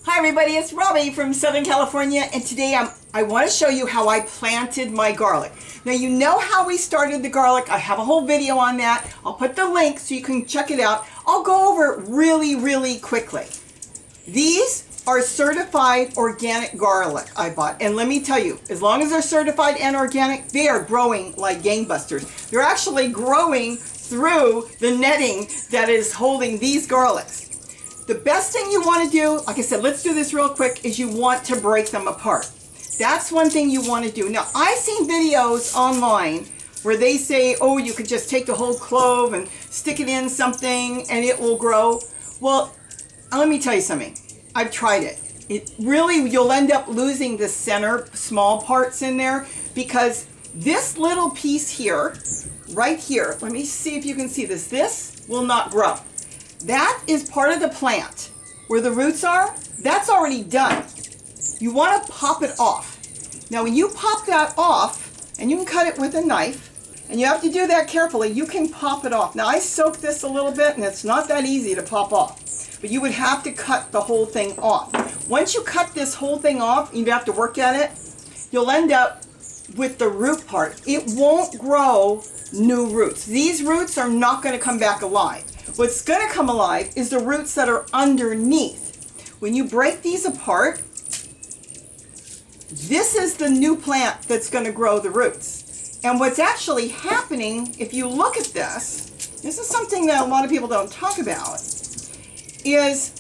Hi everybody, it's Robbie from Southern California, and today I want to show you how I planted my garlic. Now you know how we started the garlic. I have a whole video on that. I'll put the link so you can check it out. I'll go over it really quickly. These are certified organic garlic I bought, and let me tell you, as long as they're certified and organic, they are growing like gangbusters. They're actually growing through the netting that is holding these garlics. The best thing you want to do, like I said, let's do this real quick, is you want to break them apart. That's one thing you want to do. Now, I've seen videos online where they say, oh, you could just take the whole clove and stick it in something and it will grow. Well, let me tell you something. I've tried it. It really, you'll end up losing the center small parts in there, because this little piece here, right here, let me see if you can see this, this will not grow. That is part of the plant. Where the roots are, that's already done. You want to pop it off. Now when you pop that off, and you can cut it with a knife, and you have to do that carefully, you can pop it off. Now I soaked this a little bit, and it's not that easy to pop off. But you would have to cut the whole thing off. Once you cut this whole thing off, you'd have to work at it, you'll end up with the root part. It won't grow new roots. These roots are not going to come back alive. What's going to come alive is the roots that are underneath. When you break these apart, this is the new plant that's going to grow the roots. And what's actually happening, if you look at this is something that a lot of people don't talk about, is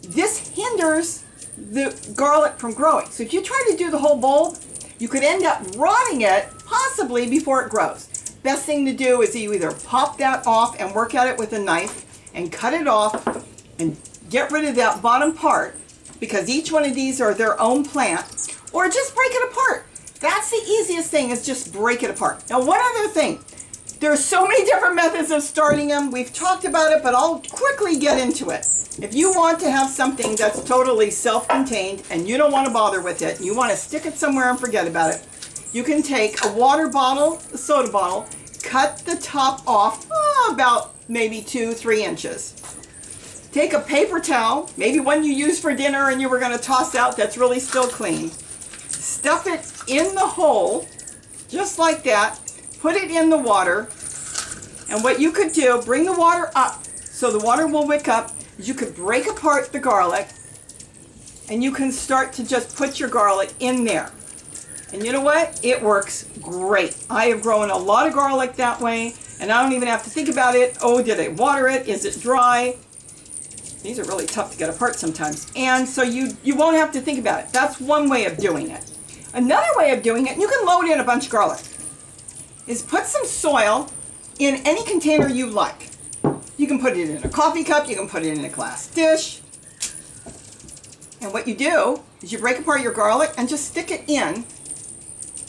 this hinders the garlic from growing. So if you try to do the whole bulb, you could end up rotting it, possibly before it grows. Best thing to do is you either pop that off and work at it with a knife and cut it off and get rid of that bottom part, because each one of these are their own plant, or just break it apart. That's the easiest thing, is just break it apart. Now one other thing, there are so many different methods of starting them. We've talked about it, but I'll quickly get into it. If you want to have something that's totally self-contained and you don't want to bother with it, you want to stick it somewhere and forget about it, you can take a water bottle, a soda bottle, cut the top off about maybe 2-3 inches. Take a paper towel, maybe one you used for dinner and you were going to toss out that's really still clean. Stuff it in the hole, just like that. Put it in the water. And what you could do, bring the water up so the water will wick up, is you could break apart the garlic and you can start to just put your garlic in there. And you know what? It works great. I have grown a lot of garlic that way, and I don't even have to think about it. Oh, did I water it? Is it dry? These are really tough to get apart sometimes. And so you won't have to think about it. That's one way of doing it. Another way of doing it, and you can load in a bunch of garlic, is put some soil in any container you like. You can put it in a coffee cup, you can put it in a glass dish. And what you do is you break apart your garlic and just stick it in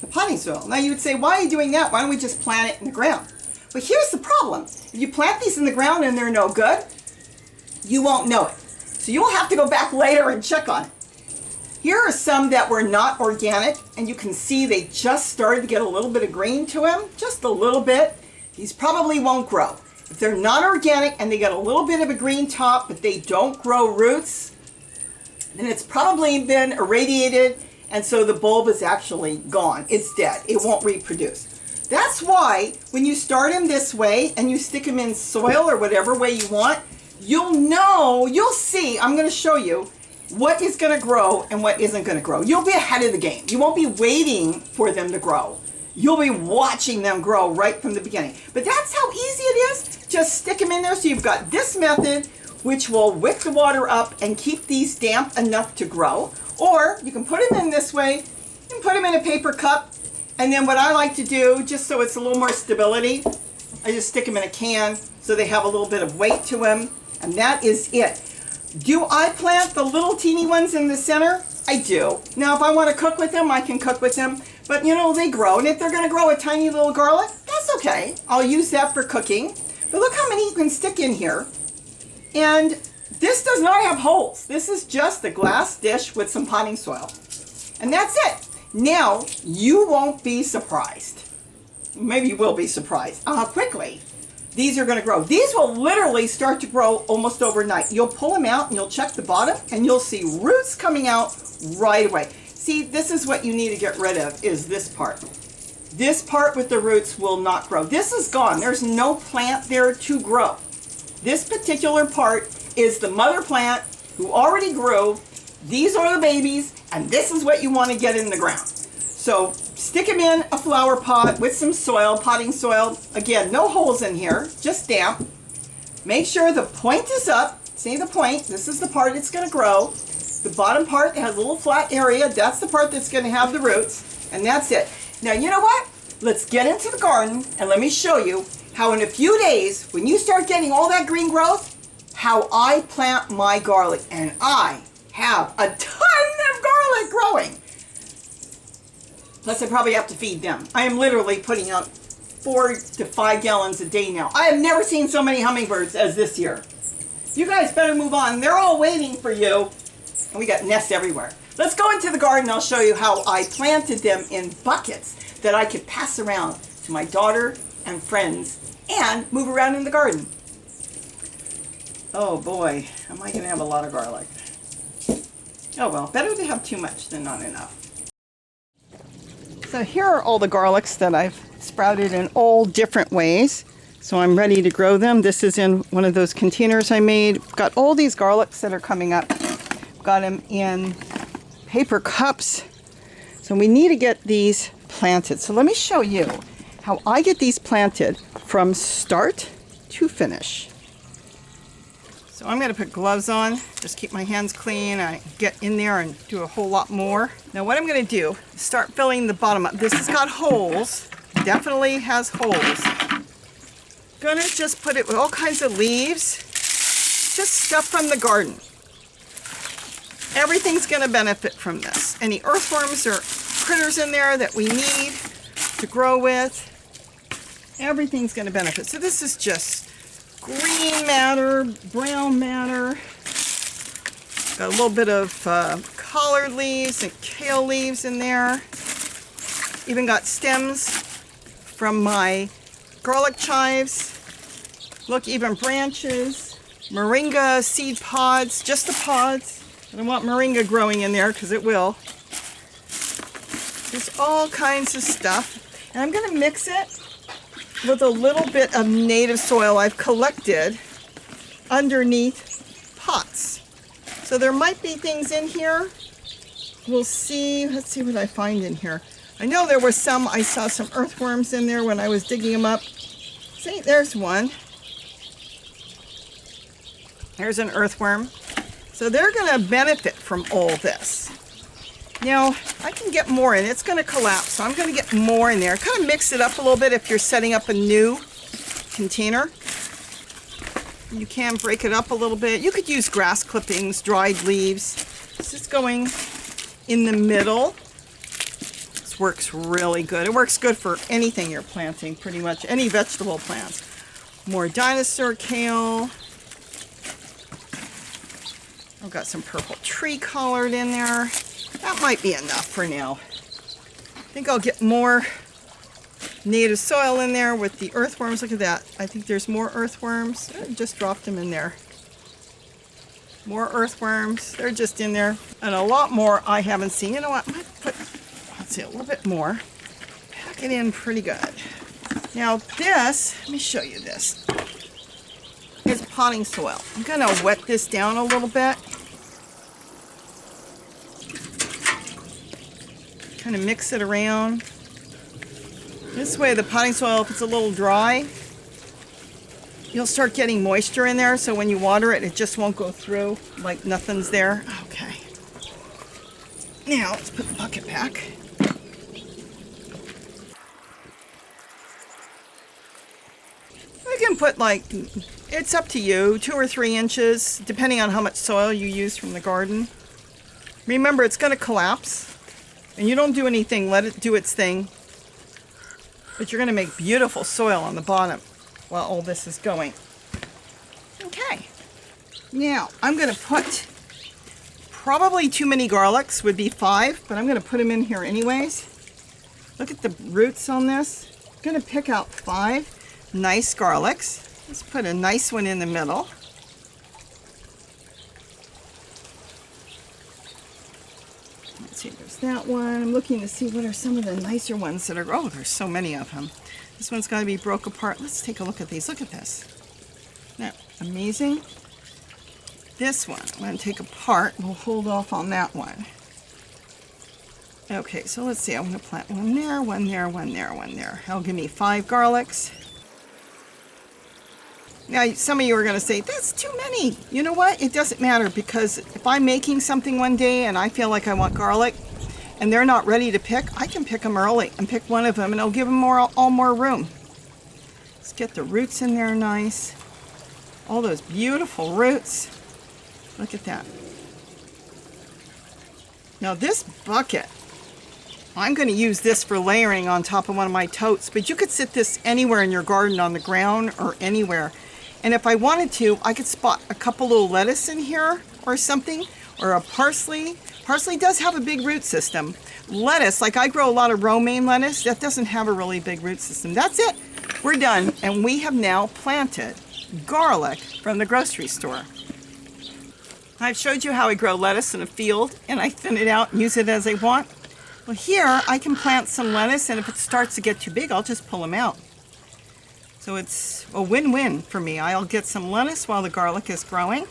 the potting soil. Now you would say, why are you doing that? Why don't we just plant it in the ground? But here's the problem. If you plant these in the ground and they're no good, you won't know it. So you will have to go back later and check on it. Here are some that were not organic, and you can see they just started to get a little bit of green to them, just a little bit. These probably won't grow. If they're not organic and they get a little bit of a green top, but they don't grow roots, then it's probably been irradiated, and so the bulb is actually gone. It's dead. It won't reproduce. That's why when you start them this way and you stick them in soil or whatever way you want, you'll know, you'll see, I'm going to show you what is going to grow and what isn't going to grow. You'll be ahead of the game. You won't be waiting for them to grow. You'll be watching them grow right from the beginning. But that's how easy it is. Just stick them in there. So you've got this method, which will wick the water up and keep these damp enough to grow. Or you can put them in this way, you can put them in a paper cup, and then what I like to do, just so it's a little more stability, I just stick them in a can so they have a little bit of weight to them, and that is it. Do I plant the little teeny ones in the center? I do. Now if I want to cook with them, I can cook with them, but you know, they grow, and if they're going to grow a tiny little garlic, that's okay. I'll use that for cooking. But look how many you can stick in here. And this does not have holes. This is just a glass dish with some potting soil. And that's it. Now, you won't be surprised. Maybe you will be surprised how quickly these are going to grow. These will literally start to grow almost overnight. You'll pull them out and you'll check the bottom and you'll see roots coming out right away. See, this is what you need to get rid of, is this part. This part with the roots will not grow. This is gone. There's no plant there to grow. This particular part is the mother plant who already grew. These are the babies, and this is what you want to get in the ground. So stick them in a flower pot with some soil, potting soil. Again, no holes in here, just damp. Make sure the point is up. See the point? This is the part it's going to grow. The bottom part that has a little flat area, that's the part that's going to have the roots, and that's it. Now, you know what? Let's get into the garden, and let me show you how in a few days, when you start getting all that green growth, how I plant my garlic. And I have a ton of garlic growing. Plus, I probably have to feed them. I am literally putting out 4 to 5 gallons a day now. I have never seen so many hummingbirds as this year. You guys better move on. They're all waiting for you. And we got nests everywhere. Let's go into the garden. I'll show you how I planted them in buckets that I could pass around to my daughter and friends and move around in the garden. Oh boy, am I going to have a lot of garlic. Oh well, better to have too much than not enough. So here are all the garlics that I've sprouted in all different ways. So I'm ready to grow them. This is in one of those containers I made. Got all these garlics that are coming up. Got them in paper cups. So we need to get these planted. So let me show you how I get these planted from start to finish. So I'm going to put gloves on, just keep my hands clean. I get in there and do a whole lot more. Now what I'm going to do is start filling the bottom up. This has got holes, definitely has holes. Gonna just put it with all kinds of leaves, just stuff from the garden. Everything's going to benefit from this. Any earthworms or critters in there that we need to grow with, everything's going to benefit. So this is just green matter, brown matter. Got a little bit of collard leaves and kale leaves in there. Even got stems from my garlic chives. Look, even branches, moringa seed pods, just the pods. I don't want moringa growing in there because it will. There's all kinds of stuff. And I'm going to mix it with a little bit of native soil I've collected underneath pots. So there might be things in here. We'll see. Let's see what I find in here. I know there were some, I saw some earthworms in there when I was digging them up. See, there's one. There's an earthworm. So they're going to benefit from all this. Now, I can get more in. It's going to collapse, so I'm going to get more in there. Kind of mix it up a little bit if you're setting up a new container. You can break it up a little bit. You could use grass clippings, dried leaves. This is going in the middle. This works really good. It works good for anything you're planting, pretty much. Any vegetable plants. More dinosaur kale. I've got some purple tree collard in there. That might be enough for now. I think I'll get more native soil in there with the earthworms. Look at that. I think there's more earthworms. I just dropped them in there. More earthworms. They're just in there. And a lot more I haven't seen. You know what? I might put, let's see, a little bit more. Pack it in pretty good. Now this, let me show you this. Is potting soil. I'm going to wet this down a little bit. Kind of mix it around. This way the potting soil, if it's a little dry, you'll start getting moisture in there, so when you water it, it just won't go through like nothing's there. Okay. Now let's put the bucket back. You can put like, it's up to you, 2 or 3 inches, depending on how much soil you use from the garden. Remember, it's going to collapse. And you don't do anything, let it do its thing. But you're going to make beautiful soil on the bottom while all this is going. Okay. Now, I'm going to put, probably too many garlics, would be 5, but I'm going to put them in here anyways. Look at the roots on this. I'm going to pick out 5. nice garlics. Let's put a nice one in the middle. Let's see, there's that one. I'm looking to see what are some of the nicer ones that are, oh, there's so many of them. This one's got to be broke apart. Let's take a look at these. Look at this. Now, amazing. This one, I'm going to take apart. We'll hold off on that one. Okay, so let's see. I'm going to plant one there, one there, one there, one there. That'll give me 5 garlics. Now, some of you are going to say, that's too many. You know what? It doesn't matter, because if I'm making something one day and I feel like I want garlic and they're not ready to pick, I can pick them early and pick one of them, and it'll give them all more room. Let's get the roots in there nice. All those beautiful roots. Look at that. Now this bucket, I'm going to use this for layering on top of one of my totes, but you could sit this anywhere in your garden, on the ground or anywhere. And if I wanted to, I could spot a couple little lettuce in here or something, or a parsley. Parsley does have a big root system. Lettuce, like I grow a lot of romaine lettuce, that doesn't have a really big root system. That's it. We're done. And we have now planted garlic from the grocery store. I've showed you how I grow lettuce in a field, and I thin it out and use it as I want. Well, here I can plant some lettuce, and if it starts to get too big, I'll just pull them out. So it's a win-win for me. I'll get some lettuce while the garlic is growing.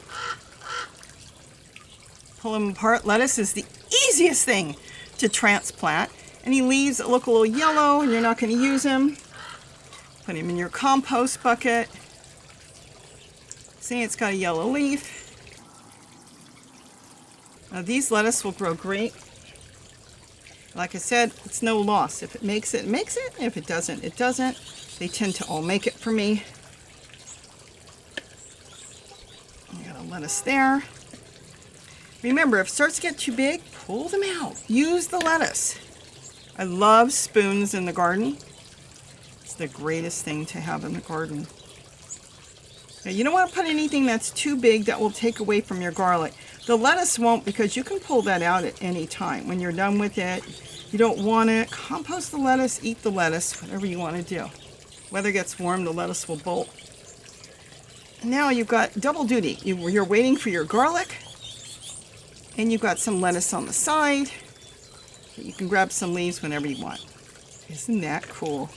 Pull them apart. Lettuce is the easiest thing to transplant. Any leaves that look a little yellow and you're not going to use them, put them in your compost bucket. See, it's got a yellow leaf. Now these lettuce will grow great. Like I said, it's no loss. If it makes it, it makes it. If it doesn't, it doesn't. They tend to all make it for me. I got a lettuce there. Remember, if it starts to get too big, pull them out. Use the lettuce. I love spoons in the garden. It's the greatest thing to have in the garden. Now, you don't want to put anything that's too big that will take away from your garlic. The lettuce won't, because you can pull that out at any time. When you're done with it, you don't want it. Compost the lettuce, eat the lettuce, whatever you want to do. Weather gets warm, the lettuce will bolt. And now you've got double duty. You're waiting for your garlic, and you've got some lettuce on the side. You can grab some leaves whenever you want. Isn't that cool?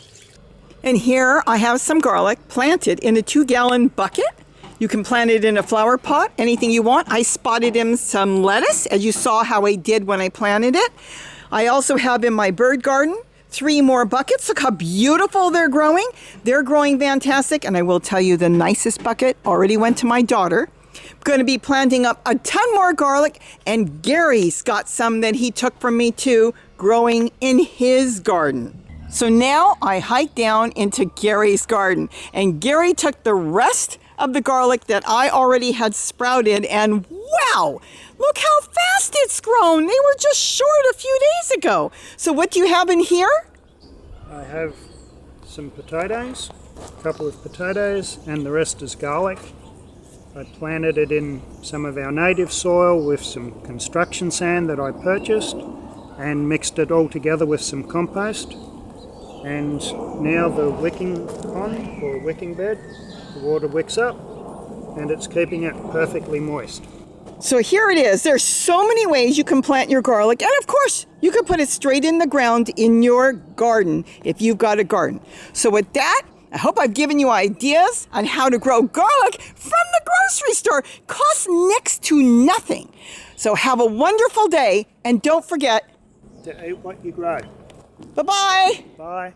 And here I have some garlic planted in a 2-gallon bucket. You can plant it in a flower pot, anything you want. I spotted in some lettuce, as you saw how I did when I planted it. I also have in my bird garden 3 more buckets. Look how beautiful they're growing. They're growing fantastic. And I will tell you, the nicest bucket already went to my daughter. I'm going to be planting up a ton more garlic, and Gary's got some that he took from me too, growing in his garden. So now I hike down into Gary's garden, and Gary took the rest of the garlic that I already had sprouted, and wow, look how fast it's grown. They were just short a few days ago. So what do you have in here? I have some potatoes, a couple of potatoes, and the rest is garlic. I planted it in some of our native soil with some construction sand that I purchased, and mixed it all together with some compost. And now the wicking pond, or wicking bed, the water wicks up, and it's keeping it perfectly moist. So here it is. There's so many ways you can plant your garlic, and of course you can put it straight in the ground in your garden if you've got a garden. So with that, I hope I've given you ideas on how to grow garlic from the grocery store. It costs next to nothing. So have a wonderful day, and don't forget to eat what you grow. Bye-bye. Bye.